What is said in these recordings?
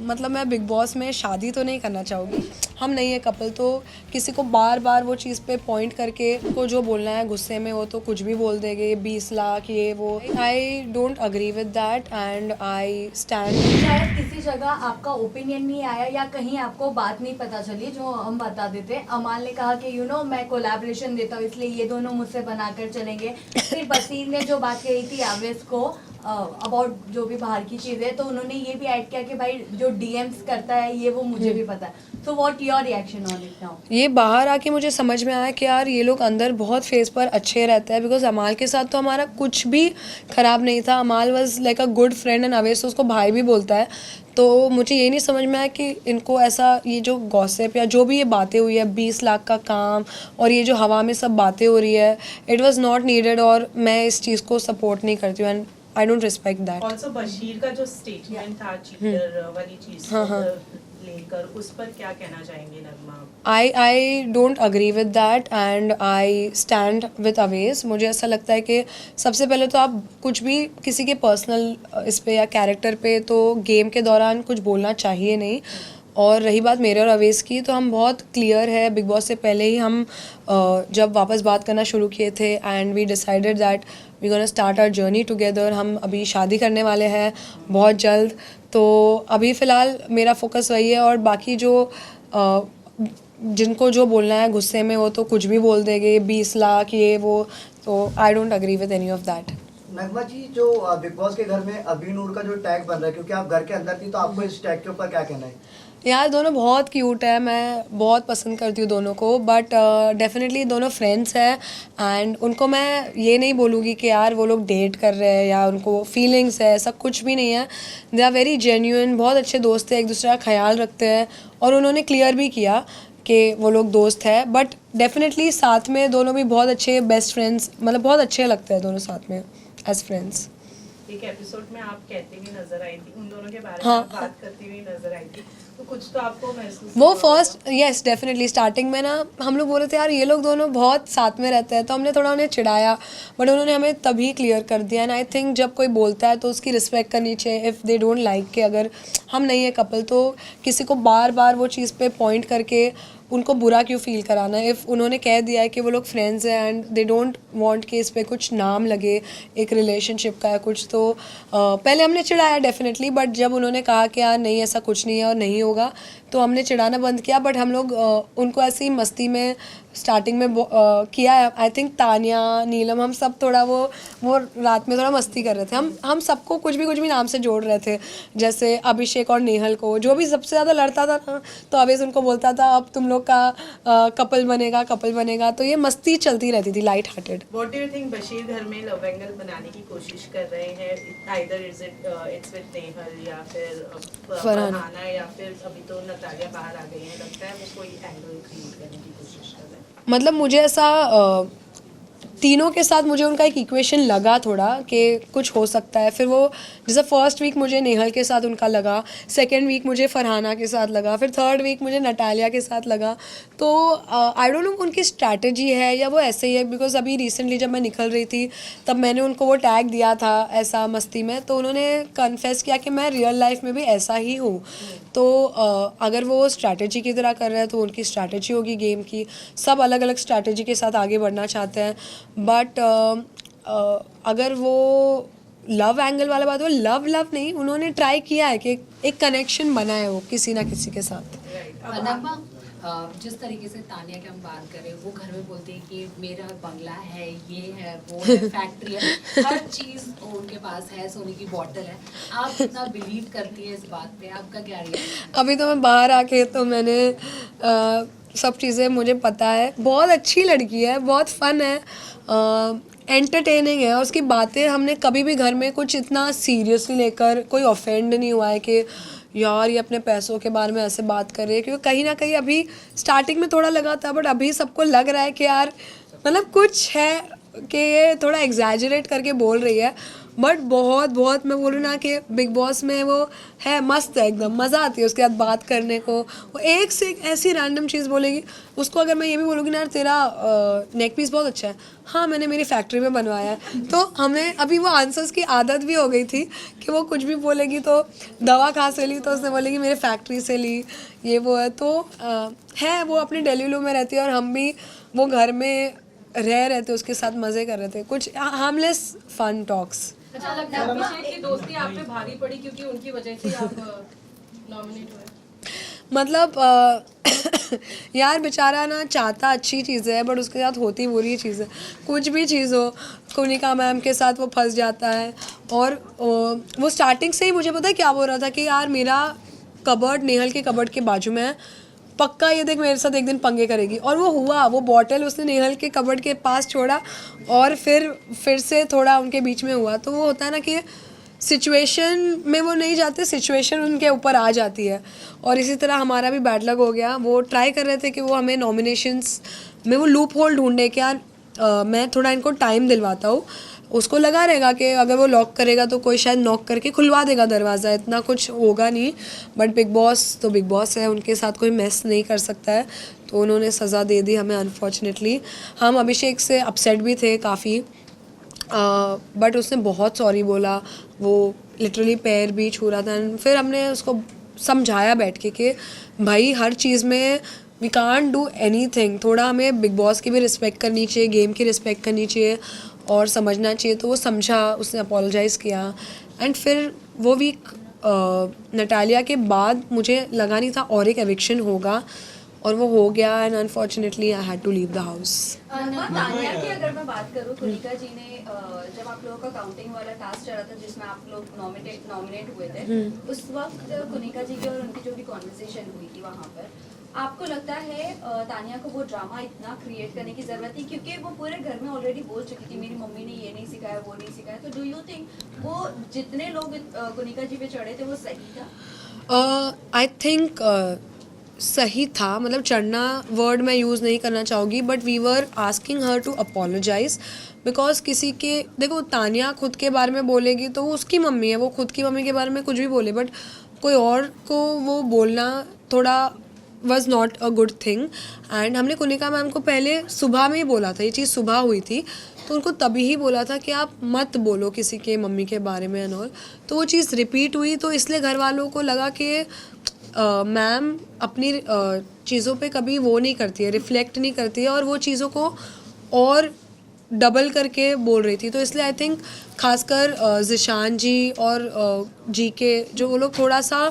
मतलब मैं big boss में शादी तो नहीं करना चाहूँगी, हम नहीं है कपल, तो किसी को बार बार वो चीज़ पे पॉइंट करके को जो बोलना है गुस्से में वो तो कुछ भी बोल देंगे, 20 लाख ये वो। आई don't agree with that and I stand. शायद किसी जगह आपका ओपिनियन नहीं आया या कहीं आपको बात नहीं पता चली जो हम बता देते। अमाल ने कहा कि मैं कोलैबोरेशन देता हूँ इसलिए ये दोनों मुझसे बनाकर चलेंगे। फिर बसीर ने जो बात कही थी आवेश को अबाउट जो भी बाहर की चीज़ है, तो उन्होंने ये भी ऐड किया कि भाई जो डीएम्स करता है ये वो मुझे भी पता है। So what your reaction on it now? ये बाहर आके मुझे समझ में आया कि यार ये लोग अंदर बहुत फेस पर अच्छे रहते हैं, बिकॉज अमाल के साथ तो हमारा कुछ भी ख़राब नहीं था। अमाल was like a good friend and Avesh तो उसको भाई भी बोलता है। तो मुझे ये नहीं समझ में आया कि इनको ऐसा ये जो गॉसिप या जो भी ये बातें हुई है 20 लाख का काम और ये जो हवा में सब बातें हो रही है, इट वॉज़ नॉट नीडेड और मैं इस चीज़ को सपोर्ट नहीं करती हूँ and I don't respect that. Also Bashir का जो स्टेटमेंट था चीटर वाली चीज को लेकर, उस पर क्या कहना चाहेंगे Nagma? I don't agree with that and I stand with Awez. मुझे ऐसा लगता है कि सबसे पहले तो आप कुछ भी किसी के पर्सनल इस पे या कैरेक्टर पे तो गेम के दौरान कुछ बोलना चाहिए नहीं। और रही बात मेरे और अवेश की, तो हम बहुत क्लियर है, बिग बॉस से पहले ही हम जब वापस बात करना शुरू किए थे and we decided that we gonna start our journey together. हम अभी शादी करने वाले हैं बहुत जल्द, तो अभी फ़िलहाल मेरा फोकस वही है और बाकी जो जिनको जो बोलना है गुस्से में वो तो कुछ भी बोल देंगे, 20 लाख ये वो। तो I don't agree with any of that. Nagma ji, जो बिग बॉस के घर में अभी नूर का जो टैग बन रहा है, क्योंकि आप घर के अंदर थी, तो आपको इस टैग के ऊपर क्या कहना है? यार दोनों बहुत क्यूट है, मैं बहुत पसंद करती हूँ दोनों को, बट डेफिनेटली दोनों फ्रेंड्स हैं एंड उनको मैं ये नहीं बोलूँगी कि यार वो लोग डेट कर रहे हैं या उनको फीलिंग्स है, ऐसा कुछ भी नहीं है। दे आर वेरी जेन्युइन, बहुत अच्छे दोस्त हैं, एक दूसरे का ख्याल रखते हैं और उन्होंने क्लियर भी किया कि वो लोग दोस्त है। बट डेफिनेटली साथ में दोनों भी बहुत अच्छे बेस्ट फ्रेंड्स, मतलब बहुत अच्छे लगते हैं दोनों साथ में एज फ्रेंड्स। एक एपिसोड में आप कहती हुई नजर आई थी, उन दोनों के बारे में हाँ। आप बात करती हुई नजर आई थी, तो कुछ तो आपको महसूस वो हुआ फर्स्ट यस डेफिनेटली स्टार्टिंग में ना हम लोग बोल रहे थे यार ये लोग दोनों बहुत साथ में रहते हैं, तो हमने थोड़ा उन्हें चिढ़ाया, बट उन्होंने हमें तभी क्लियर कर दिया। एंड आई थिंक जब कोई बोलता है तो उसकी रिस्पेक्ट करनी चाहिए। इफ़ दे डोंट लाइक के अगर हम नहीं है कपल, तो किसी को बार बार वो चीज़ पे पॉइंट करके उनको बुरा क्यों फील कराना है। इफ़ उन्होंने कह दिया है कि वो लोग फ्रेंड्स हैं एंड दे डोंट वांट कि इस पे कुछ नाम लगे एक रिलेशनशिप का या कुछ, तो पहले हमने चिढ़ाया डेफिनेटली, बट जब उन्होंने कहा कि यार नहीं ऐसा कुछ नहीं है और नहीं होगा, तो हमने चिढ़ाना बंद किया। बट हम लोग उनको ऐसे ही मस्ती में स्टार्टिंग में किया है। आई थिंक तानिया, नीलम, हम सब थोड़ा वो रात में थोड़ा मस्ती कर रहे थे। हम सबको कुछ भी नाम से जोड़ रहे थे, जैसे अभिषेक और नेहल को, जो भी सबसे ज़्यादा लड़ता था ना, तो अवेश उनको बोलता था अब तुम लोग का कपल बनेगा। तो ये मस्ती चलती रहती थी, light hearted. What do you think Bashir घर में लव एंगल बनाने की कोशिश कर रहे हैं? आइदर इट्स विद नेहल या फिर फरहाना या फिर अभी तो नतालिया बाहर आ गई है, लगता है वो कोई एंगल क्रिएट करने की कोशिश कर रहे हैं? मतलब मुझे ऐसा तीनों के साथ मुझे उनका एक इक्वेशन लगा थोड़ा कि कुछ हो सकता है। फिर वो जैसे फर्स्ट वीक मुझे नेहल के साथ उनका लगा, सेकेंड वीक मुझे फरहाना के साथ लगा, फिर थर्ड वीक मुझे नटालिया के साथ लगा। तो आई डोंट नो उनकी स्ट्रैटेजी है या वो ऐसे ही है, बिकॉज अभी रिसेंटली जब मैं निकल रही थी तब मैंने उनको वो टैग दिया था ऐसा मस्ती में, तो उन्होंने कन्फेस किया कि मैं रियल लाइफ में भी ऐसा ही हूँ। तो अगर वो स्ट्रैटेजी की तरह कर रहे हैं तो उनकी स्ट्रैटेजी होगी गेम की। सब अलग अलग स्ट्रैटेजी के साथ आगे बढ़ना चाहते हैं, बट अगर वो लव एंगल वाला बात हो, लव नहीं, उन्होंने ट्राई किया है कि एक कनेक्शन बनाए वो किसी ना किसी के साथ। नगमा, जिस तरीके से तानिया की हम बात करें, वो घर में बोलती है कि मेरा बंगला है, ये है, वो है, फैक्ट्री है, हर चीज़ उनके पास है, सोने की बॉटल है। आप कितना बिलीव करती है इस बात पे? आपका क्या रिएक्शन? अभी तो मैं बाहर आके तो मैंने सब चीज़ें मुझे पता है। बहुत अच्छी लड़की है, बहुत फ़न है, एंटरटेनिंग है, और उसकी बातें हमने कभी भी घर में कुछ इतना सीरियसली लेकर कोई ऑफेंड नहीं हुआ है कि यार ये अपने पैसों के बारे में ऐसे बात कर रही है। क्योंकि कहीं ना कहीं अभी स्टार्टिंग में थोड़ा लगा था, बट अभी सबको लग रहा है कि यार मतलब कुछ है कि ये थोड़ा एग्जैजरेट करके बोल रही है। बट बहुत बहुत मैं बोलूँ ना कि बिग बॉस में वो है, मस्त है एकदम, मज़ा आती है उसके साथ बात करने को। वो एक से एक ऐसी रैंडम चीज़ बोलेगी। उसको अगर मैं ये भी बोलूँगी ना यार तेरा नेक पीस बहुत अच्छा है, हाँ मैंने मेरी फैक्ट्री में बनवाया है, तो हमें अभी वो आंसर्स की आदत भी हो गई थी कि वो कुछ भी बोलेगी तो दवा कहाँ से ली, तो उसने बोलेगी मेरे फैक्ट्री से ली, ये वो है। तो है वो अपनी डेलीलू में रहती है और हम भी वो घर में रह रहे थे, उसके साथ मज़े कर रहे थे, कुछ हार्मलेस फन टॉक्स। अच्छा लगता है अभिषेक की दोस्ती आप पे भारी पड़ी क्योंकि उनकी वजह से आप नॉमिनेट हुए। मतलब यार बेचारा ना चाहता अच्छी चीज़ है बट उसके साथ होती बुरी चीज़ है। कुछ भी चीज़ हो, कुनिका मैम के साथ वो फंस जाता है। और वो स्टार्टिंग से ही मुझे पता है क्या बोल रहा था कि यार मेरा कबर्ड नेहल के कबर्ड के बाजू में है, पक्का ये देख मेरे साथ एक दिन पंगे करेगी। और वो हुआ, वो बॉटल उसने नेहल के कबर्ड के पास छोड़ा और फिर से थोड़ा उनके बीच में हुआ। तो वो होता है ना कि सिचुएशन में वो नहीं जाते, सिचुएशन उनके ऊपर आ जाती है। और इसी तरह हमारा भी बैड लक हो गया। वो ट्राई कर रहे थे कि वो हमें नॉमिनेशंस में वो लूप होल ढूंढने के, यार मैं थोड़ा इनको टाइम दिलवाता हूँ। उसको लगा रहेगा कि अगर वो लॉक करेगा तो कोई शायद नॉक करके खुलवा देगा दरवाज़ा, इतना कुछ होगा नहीं। बट बिग बॉस तो बिग बॉस है, उनके साथ कोई मेस नहीं कर सकता है। तो उन्होंने सज़ा दे दी हमें अनफॉर्चुनेटली। हम अभिषेक से अपसेट भी थे काफ़ी, बट उसने बहुत सॉरी बोला, वो लिटरली पैर भी छू रहा था। फिर हमने उसको समझाया बैठ के कि भाई हर चीज़ में वी कांट डू एनीथिंग, थोड़ा हमें बिग बॉस की भी रिस्पेक्ट करनी चाहिए, गेम की रिस्पेक्ट करनी चाहिए और समझना चाहिए। तो वो समझा, उसने अपोलोजाइज़ किया। एंड फिर वो वीक नटालिया के बाद मुझे लगा नहीं था और एक एविक्शन होगा और वो हो गया। And unfortunately I had to leave the house. Tanya की अगर मैं बात करूँ, कुनिका जी ने जब आप लोगों का काउंटिंग वाला टास्क चला था जिसमें आप लोग नॉमिनेट हुए थे, उस वक्त कुनिका जी की और उनकी जो भी कॉन्वर्सेशन हुई थी वहाँ पर, आपको लगता है तानिया को वो ड्रामा इतना क्रिएट करने की जरूरत थी? क्योंकि वो पूरे घर में ऑलरेडी बोल चुकी थी मेरी मम्मी ने ये नहीं सिखाया, वो नहीं सिखाया। तो डू यू थिंक वो जितने लोग कुनिका जी पे चढ़े थे वो सही था? आई थिंक सही था, मतलब चढ़ना वर्ड मैं यूज़ नहीं करना चाहूँगी, but we were asking her to apologise. Because किसी के, देखो तानिया खुद के बारे में बोलेगी तो वो उसकी मम्मी है, वो खुद की मम्मी के बारे में कुछ भी बोले, बट कोई और को वो बोलना थोड़ा was not a good thing. And हमने कुनिका मैम को पहले सुबह में ही बोला था, ये चीज़ सुबह हुई थी तो उनको तभी ही बोला था कि आप मत बोलो किसी के मम्मी के बारे में एंड ऑल। तो वो चीज़ रिपीट हुई तो इसलिए घर वालों को लगा कि मैम अपनी चीज़ों पे कभी वो नहीं करती है, रिफ्लेक्ट नहीं करती है और वो चीज़ों को और डबल करके बोल रही थी। तो इसलिए आई थिंक खासकर ज़िशान जी और जी के जो वो लोग थोड़ा सा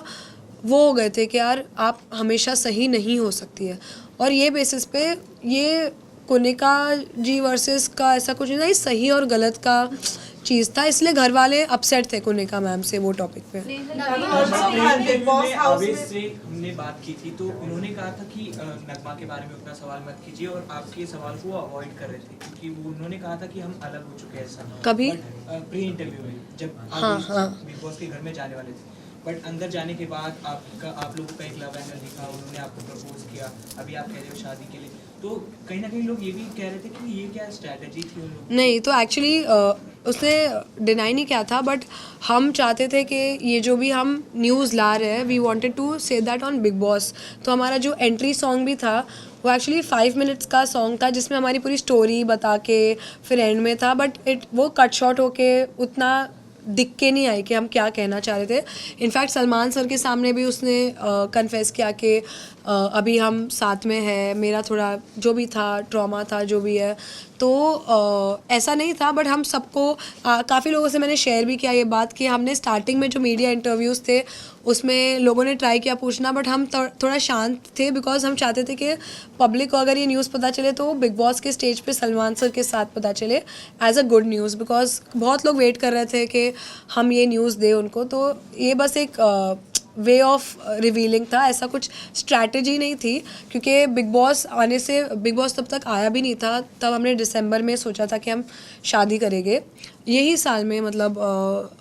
वो हो गए थे कि यार आप हमेशा सही नहीं हो सकती है। और ये बेसिस पे ये कुनिका जी वर्सेस का ऐसा कुछ नहीं, सही और गलत का चीज़ था, इसलिए घर वाले अपसेट थे कुनिका मैम से वो टॉपिक पे। बिग बॉस हाउस अभी में से हमने बात की थी तो उन्होंने कहा था कि नगमा के बारे में उतना सवाल मत कीजिए और आपके सवाल को अवॉइड कर रहे थे क्योंकि वो उन्होंने कहा था कि हम अलग हो चुके हैं ऐसा। कभी? प्री इंटरव्यू में जब हाँ। बिग बॉस के घर में जाने वाले थे, बट अंदर जाने के बाद आप लोगों का एक लव एंगल दिखा, उन्होंने आपको प्रपोज किया, अभी आप कह रहे हो शादी के लिए। तो कहीं ना कहीं लोग ये भी कह रहे थे कि ये क्या स्ट्रैटेजी थी उन लोगों? नहीं, तो एक्चुअली उसने डिनाई नहीं किया था, बट हम चाहते थे कि ये जो भी हम न्यूज़ ला रहे हैं we wanted to say that on Bigg Boss. तो हमारा जो एंट्री सॉन्ग भी था वो एक्चुअली 5 मिनट्स का सॉन्ग था जिसमें हमारी पूरी स्टोरी बता के फिर एंड में था, बट वो कट शॉर्ट होके उतना दिख के नहीं आई कि हम क्या कहना चाह रहे थे। इनफैक्ट सलमान सर के सामने भी उसने कन्फेस किया कि अभी हम साथ में है, मेरा थोड़ा जो भी था ट्रॉमा था जो भी है, तो ऐसा नहीं था। बट हम सबको काफ़ी लोगों से मैंने शेयर भी किया ये बात कि हमने स्टार्टिंग में जो मीडिया इंटरव्यूज़ थे उसमें लोगों ने ट्राई किया पूछना, बट हम थोड़ा शांत थे बिकॉज हम चाहते थे कि पब्लिक को अगर ये न्यूज़ पता चले तो बिग बॉस के स्टेज पे सलमान सर के साथ पता चले as a good news, because बहुत लोग वेट कर रहे थे कि हम ये न्यूज़ दें उनको। तो ये बस एक वे ऑफ रिवीलिंग था, ऐसा कुछ स्ट्रैटेजी नहीं थी क्योंकि बिग बॉस आने से, बिग बॉस तब तक आया भी नहीं था, तब हमने दिसंबर में सोचा था कि हम शादी करेंगे, यही साल में मतलब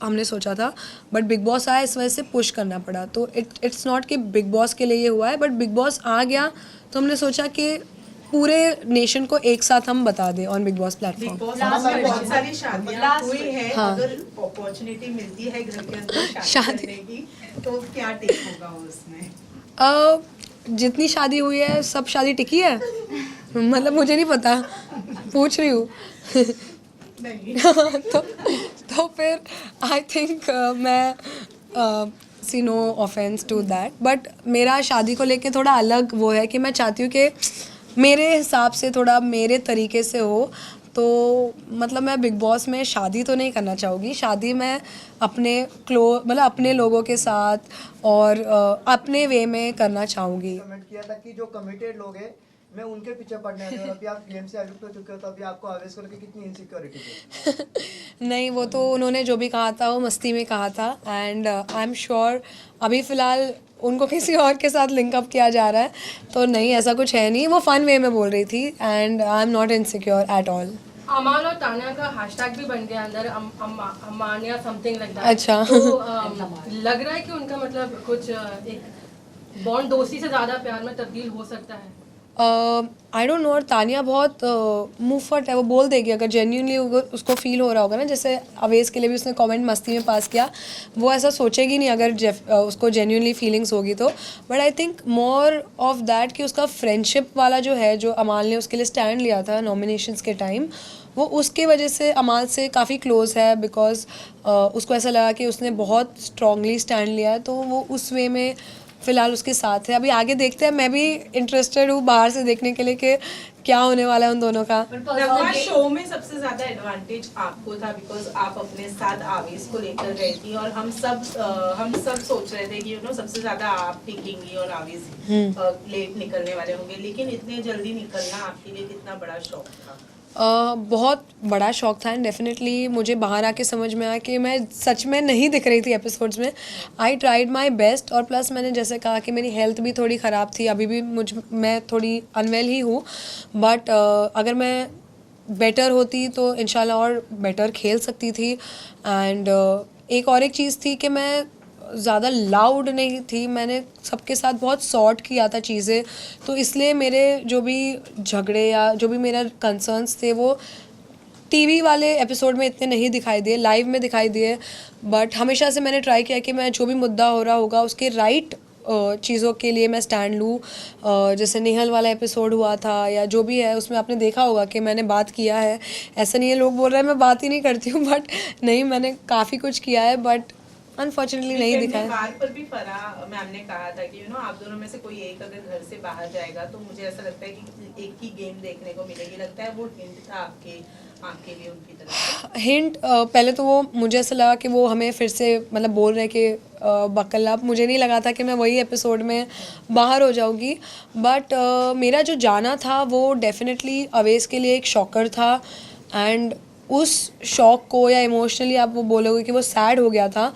हमने सोचा था। बट बिग बॉस आया, इस वजह से पुश करना पड़ा। तो इट्स नॉट कि बिग बॉस के लिए ये हुआ है, बट बिग बॉस आ गया तो हमने सोचा कि पूरे नेशन को एक साथ हम बता दें on Bigg boss big platform. Boss में बहुत सारी शादियां हुई है, हाँ। अगर अपॉर्चुनिटी मिलती है घर के अंदर शादी शादी। करने की, तो क्या टेक होगा उसमें? जितनी शादी हुई है सब शादी टिकी है मतलब मुझे नहीं पता, पूछ रही हूँ नहीं। तो फिर आई थिंक मैं see no offence to that, but मेरा शादी को लेके थोड़ा अलग वो है कि मैं चाहती हूँ कि मेरे हिसाब से थोड़ा मेरे तरीके से हो। तो मतलब मैं बिग बॉस में शादी तो नहीं करना चाहूँगी, शादी मैं अपने मतलब अपने लोगों के साथ और अपने वे में करना चाहूँगी। कमेंट किया था कि जो कमिटेड लोग हैं मैं उनके पीछे पड़ने वाले हूं, और अभी आप गेम से एडिक्ट हो चुके हो, तो अभी आपको आवेश को लेकर कितनी इनसिक्योरिटी है? नहीं, वो तो उन्होंने जो भी कहा था वो मस्ती में कहा था, एंड आई एम श्योर अभी फ़िलहाल उनको किसी और के साथ लिंकअप किया जा रहा है, तो नहीं ऐसा कुछ है नहीं, वो फ़न वे में बोल रही थी and I am not insecure at all. Aman और तान्या का हैशटैग भी बन गया अंदर, अमान या समथिंग लाइक दैट। अच्छा। तो लग रहा है कि उनका मतलब कुछ एक बॉन्ड दोस्ती से ज़्यादा प्यार में तब्दील हो सकता है। आई डोंट नो, और तानिया बहुत मुंहफट है, वो बोल देगी अगर जेन्यूनली उसको फील हो रहा होगा ना, जैसे अवेश के लिए भी उसने कमेंट मस्ती में पास किया, वो ऐसा सोचेगी नहीं अगर उसको जेन्यूनली फीलिंग्स होगी तो। But I think more of that कि उसका फ्रेंडशिप वाला जो है, जो अमाल ने उसके लिए स्टैंड लिया था नॉमिनेशंस के टाइम, वो उसके वजह से अमाल से काफ़ी क्लोज है, बिकॉज उसको ऐसा लगा कि उसने बहुत स्ट्रांगली स्टैंड लिया है, तो वो उस वे में फ़िलहाल उसके साथ है। अभी आगे देखते हैं, मैं भी इंटरेस्टेड हूँ बाहर से देखने के लिए कि क्या होने वाला है उन दोनों का। नगमा, शो में सबसे ज्यादा एडवांटेज आपको था, बिकॉज आप अपने साथ आवेश को लेकर गई थी, और हम सब सोच रहे थे कि सबसे ज्यादा आप टिकेंगी और आवेश लेट निकलने वाले होंगे, लेकिन इतने जल्दी निकलना आपके लिए कितना बड़ा शौक था? बहुत बड़ा शौक था, एंड डेफिनेटली मुझे बाहर आके समझ में आया कि मैं सच में नहीं दिख रही थी एपिसोड्स में। आई ट्राइड माई बेस्ट, और प्लस मैंने जैसे कहा कि मेरी हेल्थ भी थोड़ी ख़राब थी, अभी भी मैं थोड़ी अनवेल ही हूँ, बट अगर मैं बेटर होती तो इंशाल्लाह और बेटर खेल सकती थी। एंड एक चीज़ थी कि मैं ज़्यादा लाउड नहीं थी, मैंने सबके साथ बहुत सॉर्ट किया था चीज़ें, तो इसलिए मेरे जो भी झगड़े या जो भी मेरा कंसर्न्स थे वो टीवी वाले एपिसोड में इतने नहीं दिखाई दिए, लाइव में दिखाई दिए। बट हमेशा से मैंने ट्राई किया कि मैं जो भी मुद्दा हो रहा होगा उसके राइट चीज़ों के लिए मैं स्टैंड लूँ। जैसे नेहल वाला एपिसोड हुआ था या जो भी है, उसमें आपने देखा होगा कि मैंने बात किया है। ऐसा नहीं है लोग बोल रहे हैं मैं बात ही नहीं करती हूँ, बट नहीं, मैंने काफ़ी कुछ किया है, बट अनफॉर्चुनेटली नहीं दिखा है। बार पर भी फराह मैम ने कहा था कि आप दोनों में से कोई एक अगर घर से बाहर जाएगा तो मुझे ऐसा लगता है कि एक ही गेम देखने को मिलेगी। लगता है वो हिंट था आपके लिए उनकी तरफ? हिंट पहले तो वो मुझे ऐसा लगा कि वो हमें फिर से मतलब बोल रहे हैं कि बकल अप, मुझे नहीं लगा था कि मैं वही एपिसोड में बाहर हो जाऊंगी। बट मेरा जो जाना था वो डेफिनेटली अवेश के लिए एक शॉकर था, एंड उस शॉक को या इमोशनली आप वो बोलोगे कि वो सैड हो गया था,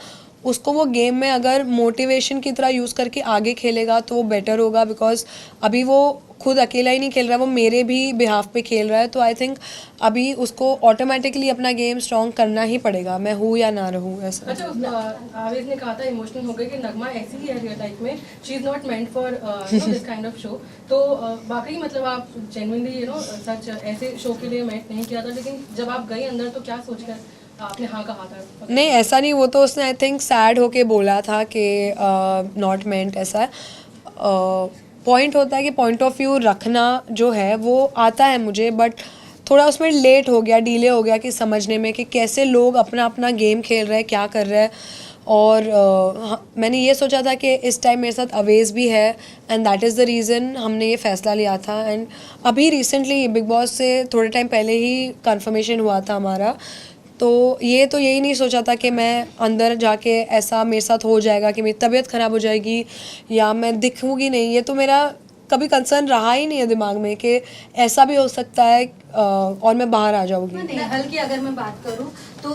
उसको वो गेम में अगर मोटिवेशन की तरह यूज़ करके आगे खेलेगा तो वो बेटर होगा। बिकॉज अभी वो खुद अकेला ही नहीं खेल रहा है, वो मेरे भी बिहाफ पे खेल रहा है, तो आई थिंक अभी उसको ऑटोमेटिकली अपना गेम स्ट्रॉन्ग करना ही पड़ेगा, मैं हूँ या ना रहूँ ऐसा। अच्छा, आवेश ने कहा था इमोशनल हो गए कि नगमा ऐसी ही है रियल लाइफ में, she is not meant for this kind of show. तो वाकई मतलब आप जेन्युइनली सच ऐसे शो के लिए मेंट नहीं किया था, लेकिन जब आप गई अंदर तो क्या सोचकर आपने हाँ कहा था? नहीं ऐसा नहीं, वो तो उसने आई थिंक सैड होके बोला था कि नॉट मेंट ऐसा। पॉइंट होता है कि पॉइंट ऑफ व्यू रखना जो है वो आता है मुझे, बट थोड़ा उसमें लेट हो गया, डिले हो गया कि समझने में कि कैसे लोग अपना अपना गेम खेल रहे हैं, क्या कर रहे हैं। और मैंने ये सोचा था कि इस टाइम मेरे साथ अवेज भी है, and that is the reason हमने ये फ़ैसला लिया था। एंड अभी रिसेंटली बिग बॉस से थोड़े टाइम पहले ही कन्फर्मेशन हुआ था हमारा, तो यही नहीं सोचा था कि मैं अंदर जाके ऐसा मेरे साथ हो जाएगा कि मेरी तबीयत ख़राब हो जाएगी या मैं दिखूँगी नहीं। ये तो मेरा कभी कंसर्न रहा ही नहीं है दिमाग में कि ऐसा भी हो सकता है और मैं बाहर आ जाऊँगी। नेहल की अगर मैं बात करूँ तो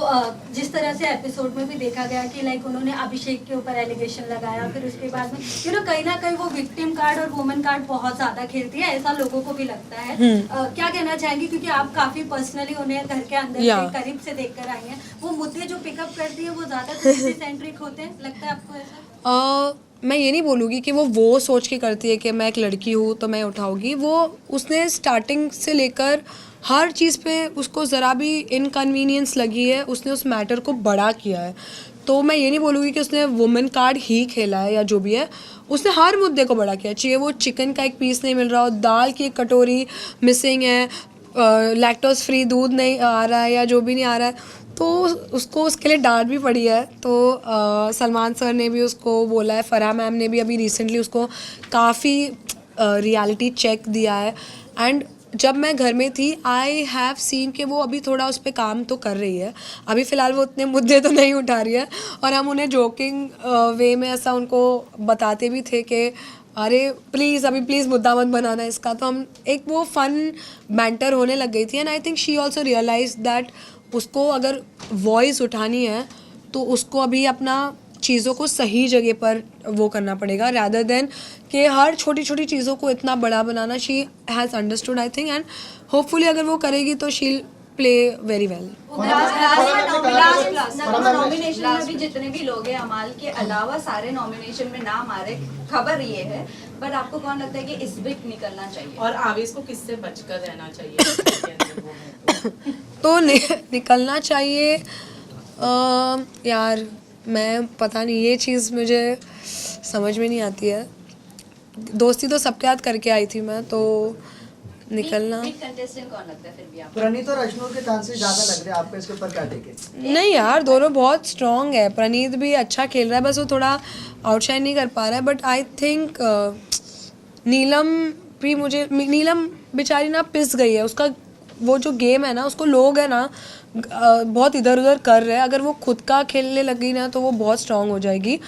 जिस तरह से एपिसोड में भी देखा गया कि लाइक उन्होंने अभिषेक के ऊपर एलिगेशन लगाया, फिर उसके बाद में कहीं ना कहीं वो विक्टिम कार्ड और वुमन कार्ड बहुत ज्यादा खेलती है, ऐसा लोगों को भी लगता है। क्या कहना चाहेंगी, क्योंकि आप काफी पर्सनली उन्हें घर के अंदर से करीब से देखकर आई हैं, वो मुद्दे जो पिकअप करती है वो ज्यादा सेंट्रिक होते हैं, लगता है आपको ऐसा? मैं ये नहीं बोलूँगी कि वो सोच के करती है कि मैं एक लड़की हूँ तो मैं उठाऊँगी। वो उसने स्टार्टिंग से लेकर हर चीज़ पे उसको ज़रा भी इनकन्वीनियंस लगी है, उसने उस मैटर को बड़ा किया है। तो मैं ये नहीं बोलूँगी कि उसने वुमेन कार्ड ही खेला है या जो भी है, उसने हर मुद्दे को बड़ा किया। चाहिए वो चिकन का एक पीस नहीं मिल रहा हो, दाल की एक कटोरी मिसिंग है, लैक्टोज फ्री दूध नहीं आ रहा है या जो भी नहीं आ रहा है, तो उसको उसके लिए डांट भी पड़ी है। तो सलमान सर ने भी उसको बोला है, फराह मैम ने भी अभी रिसेंटली उसको काफ़ी रियलिटी चेक दिया है। एंड जब मैं घर में थी आई हैव सीन कि वो अभी थोड़ा उस पर काम तो कर रही है। अभी फ़िलहाल वो उतने मुद्दे तो नहीं उठा रही है, और हम उन्हें जोकिंग वे में ऐसा उनको बताते भी थे कि अरे प्लीज़ अभी प्लीज़ मुद्दा मत बनाना इसका। तो हम एक वो फ़न बैंटर होने लग गई थी। And I think she also realise that उसको अगर वॉइस उठानी है तो उसको अभी अपना चीज़ों को सही जगह पर वो करना पड़ेगा, रैदर देन कि हर छोटी छोटी चीज़ों को इतना बड़ा बनाना। She has understood I think, and hopefully अगर वो करेगी तो she play very well. Nomination में भी जितने भी लोग हैं अमाल के अलावा सारे नॉमिनेशन में नाम आ रहे, खबर ये है। बट आपको कौन लगता है कि इस वीक निकलना चाहिए? और आवेश को किससे बचकर रहना चाहिए? तो निकलना चाहिए यार, मैं पता नहीं, ये चीज़ मुझे समझ में नहीं आती है। दोस्ती तो सबके साथ करके आई थी मैं, तो निकलना। कंटेस्टेंट कौन लगता है फिर भी आपको? प्रणीत और अश्नूर के चांसेस ज्यादा लग रहे हैं आपको, इसके ऊपर क्या टेक है? नहीं यार, दोनों बहुत स्ट्रॉन्ग है। प्रणीत भी अच्छा खेल रहा है, बस वो थोड़ा आउटशाइन नहीं कर पा रहा है। बट आई थिंक नीलम भी, मुझे नीलम बेचारी ना पिस गई है। उसका वो जो गेम है ना, उसको लोग है ना बहुत इधर उधर कर रहे हैं। अगर वो खुद का खेलने लगी ना तो वो बहुत स्ट्रांग हो जाएगी।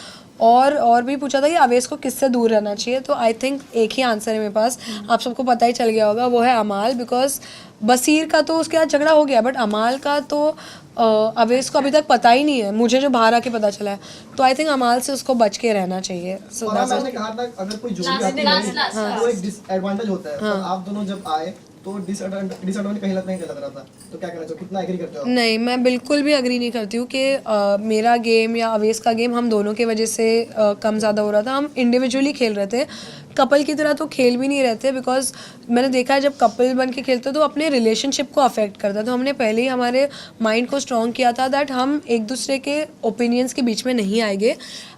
और भी पूछा था कि आवेश को किससे दूर रहना चाहिए, तो आई थिंक एक ही आंसर है मेरे पास, आप सबको पता ही चल गया होगा, वो है अमाल। बिकॉज बसीर का तो उसके साथ झगड़ा हो गया, बट अमाल का तो आवेश को अभी तक पता ही नहीं है, मुझे जो बाहर आके पता चला है। तो आई थिंक अमाल से उसको बच के रहना चाहिए। और मैंने कहा था अगर कोई जोड़ी आती है वो एक डिसएडवांटेज होता है, पर आप दोनों जब आए तो डिसएडवांटेज कहीं नहीं लग रहा था। तो क्या कहना चाहिए, कितना एग्री करते हो? नहीं, मैं बिल्कुल भी एग्री नहीं करती हूँ कि मेरा गेम या अवेश का गेम हम दोनों के वजह से कम ज़्यादा हो रहा था। हम इंडिविजुअली खेल रहे थे, कपल की तरह तो खेल भी नहीं रहते। बिकॉज मैंने देखा है जब कपल बन के खेलते तो अपने रिलेशनशिप को अफेक्ट करता है। तो हमने पहले ही हमारे माइंड को स्ट्रॉन्ग किया था दैट हम एक दूसरे के ओपिनियंस के बीच में नहीं आएंगे।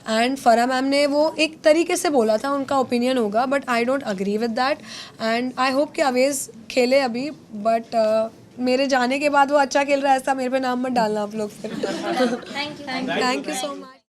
एंड फराह मैम ने वो एक तरीके से बोला था, उनका ओपिनियन होगा, but I don't agree with that. And I hope कि अवेश खेले अभी, बट मेरे जाने के बाद वो अच्छा खेल रहा है ऐसा मेरे पे नाम मत डालना आप लोग फिर। Thank you thank you so much.